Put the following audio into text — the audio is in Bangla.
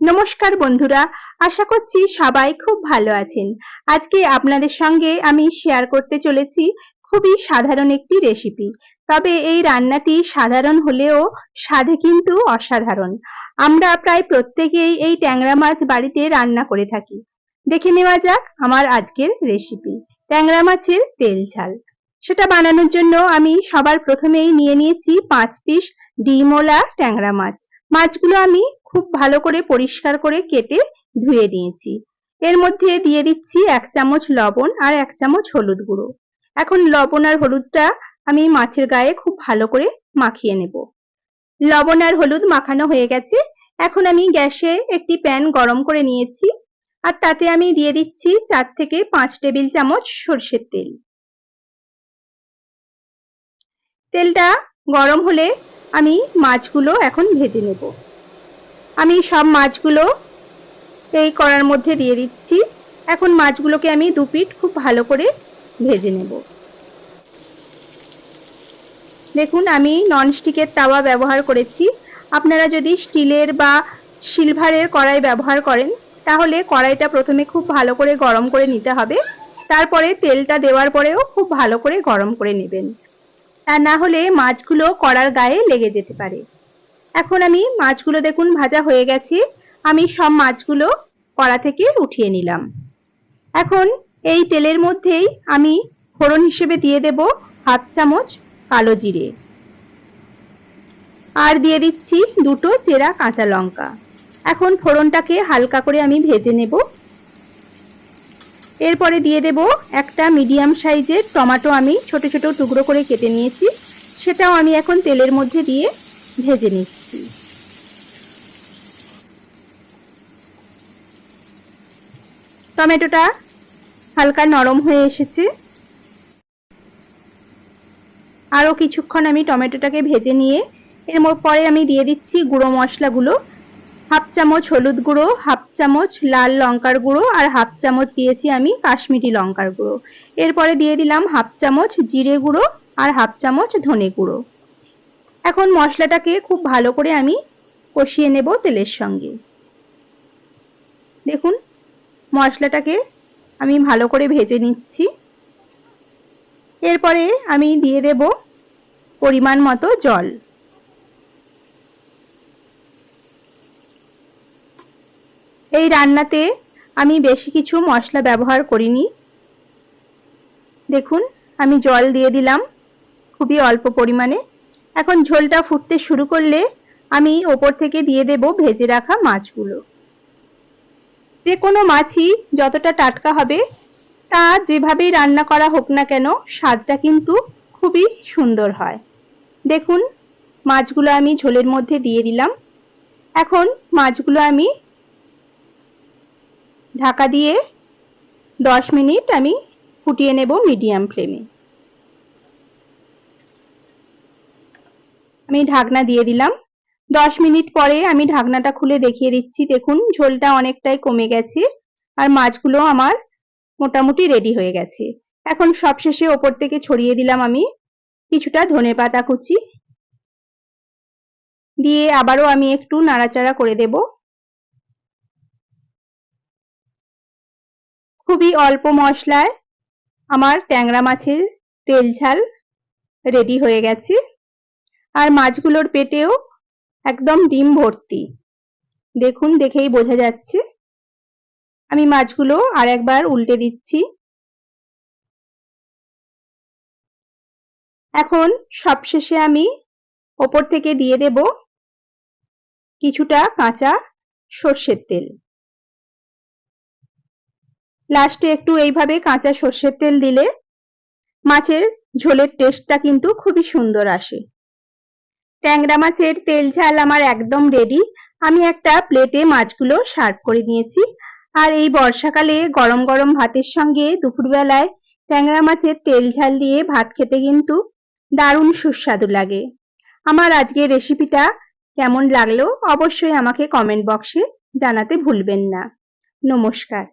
নমস্কার বন্ধুরা, আশা করছি সবাই খুব ভালো আছেন। আজকে আপনাদের সঙ্গে আমি শেয়ার করতে চলেছি খুবই সাধারণ একটি রেসিপি। তবে এই রান্নাটি সাধারণ হলেও স্বাদে কিন্তু অসাধারণ। আমরা প্রায় প্রত্যেকেই এই ট্যাংরা মাছ বাড়িতে রান্না করে থাকি। দেখে নেওয়া যাক আমার আজকের রেসিপি, ট্যাংরা মাছের তেল ঝাল। সেটা বানানোর জন্য আমি সবার প্রথমেই নিয়ে নিয়েছি 5 পিস ডিমওয়ালা ট্যাংরা মাছ। মাছগুলো আমি খুব ভালো করে পরিষ্কার করে কেটে ধুয়ে নিয়েছি। এর মধ্যে দিয়ে দিচ্ছি 1 চামচ লবণ আর 1 চামচ হলুদ গুঁড়ো। এখন লবণ আর হলুদটা আমি মাছের গায়ে খুব ভালো করে মাখিয়ে নেব। লবণ আর হলুদ মাখানো হয়ে গেছে। এখন আমি গ্যাসে একটি প্যান গরম করে নিয়েছি আর তাতে আমি দিয়ে দিচ্ছি 4 থেকে 5 টেবিল চামচ সরষের তেল। তেলটা গরম হলে আমি মাছগুলো এখন ভেজে নেব। আমি সব মাছগুলো এই কড়ার মধ্যে দিয়ে দিচ্ছি। এখন মাছগুলোকে আমি 2 পিঠ খুব ভালো করে ভেজে নেব। দেখুন আমি ননস্টিকের তাওয়া ব্যবহার করেছি। আপনারা যদি স্টিলের বা সিলভারের কড়াই ব্যবহার করেন তাহলে কড়াইটা প্রথমে খুব ভালো করে গরম করে নিতে হবে। তারপরে তেলটা দেওয়ার পরেও খুব ভালো করে গরম করে নেবেন, তা না হলে মাছগুলো কড়ার গায়ে লেগে যেতে পারে। এখন আমি মাছগুলো দেখুন ভাজা হয়ে গেছে। আমি সব মাছগুলো কড়া থেকে উঠিয়ে নিলাম। এখন এই তেলের মধ্যেই আমি ফোড়ন হিসেবে দিয়ে দেব 1/2 চামচ কালো জিরে আর দিয়ে দিচ্ছি 2টো চেরা কাঁচা লঙ্কা। এখন ফোড়নটাকে হালকা করে আমি ভেজে নেব। এরপরে দিয়ে দেব একটা মিডিয়াম সাইজের টমেটো, আমি ছোট ছোট টুকরো করে কেটে নিয়েছি। সেটাও আমি এখন তেলের মধ্যে দিয়ে ভেজে নিচ্ছি। টমেটোটা হালকা নরম হয়ে এসেছে। আরো কিছুক্ষণ আমি টমেটোটাকে ভেজে নিয়ে এর পরে আমি দিয়ে দিচ্ছি গুঁড়ো মশলাগুলো। 1/2 চামচ হলুদ গুঁড়ো, 1/2 চামচ লাল লঙ্কার গুঁড়ো আর 1/2 চামচ দিয়েছি আমি কাশ্মীরি লঙ্কার গুঁড়ো। এরপরে দিয়ে দিলাম 1/2 চামচ জিরে গুঁড়ো আর 1/2 চামচ ধনে গুঁড়ো। এখন মশলাটাকে খুব ভালো করে আমি কষিয়ে নেব তেলের সঙ্গে। দেখুন মশলাটাকে আমি ভালো করে ভেজে নিচ্ছি। এরপরে আমি দিয়ে দেব পরিমাণ মতো জল। এই রান্নাতে আমি বেশি কিছু মশলা ব্যবহার করিনি। দেখুন আমি জল দিয়ে দিলাম খুবই অল্প পরিমাণে। এখন ঝোলটা ফুটতে শুরু করলে আমি ওপর থেকে দিয়ে দেব ভেজে রাখা মাছগুলো। যে কোনো মাছই যতটা টাটকা হবে তা যেভাবেই রান্না করা হোক না কেন স্বাদটা কিন্তু খুবই সুন্দর হয়। দেখুন মাছগুলো আমি ঝোলের মধ্যে দিয়ে দিলাম। এখন মাছগুলো আমি ঢাকা দিয়ে 10 মিনিট আমি ফুটিয়ে নেব মিডিয়াম ফ্লেমে। আমি ঢাকনা দিয়ে দিলাম। 10 মিনিট পরে আমি ঢাকনাটা খুলে দেখিয়ে দিচ্ছি। দেখুন ঝোলটা অনেকটাই কমে গেছে আর মাছগুলো আমার মোটামুটি রেডি হয়ে গেছে। এখন সবশেষে ওপর থেকে ছড়িয়ে দিলাম আমি কিছুটা ধনেপাতা কুচি, দিয়ে আবারও আমি একটু নাড়াচাড়া করে দেব। খুবই অল্প মশলায় আমার ট্যাংরা মাছের তেল ঝাল রেডি হয়ে গেছে আর মাছগুলোর পেটেও একদম ডিম ভর্তি। দেখুন দেখেই বোঝা যাচ্ছে। আমি মাছগুলো আরেকবার উল্টে দিচ্ছি। এখন সবশেষে আমি ওপর থেকে দিয়ে দেব কিছুটা কাঁচা সর্ষের তেল। লাস্টে একটু এইভাবে কাঁচা সর্ষের তেল দিলে মাছের ঝোলের টেস্টটা কিন্তু খুবই সুন্দর আসে। ট্যাংরা মাছের তেল ঝাল আমার একদম রেডি। আমি একটা প্লেটে মাছগুলো সার্ভ করে নিয়েছি। আর এই বর্ষাকালে গরম গরম ভাতের সঙ্গে দুপুরবেলায় ট্যাংরা মাছের তেল ঝাল দিয়ে ভাত খেতে কিন্তু দারুণ সুস্বাদু লাগে। আমার আজকের রেসিপিটা কেমন লাগলো অবশ্যই আমাকে কমেন্ট বক্সে জানাতে ভুলবেন না। নমস্কার।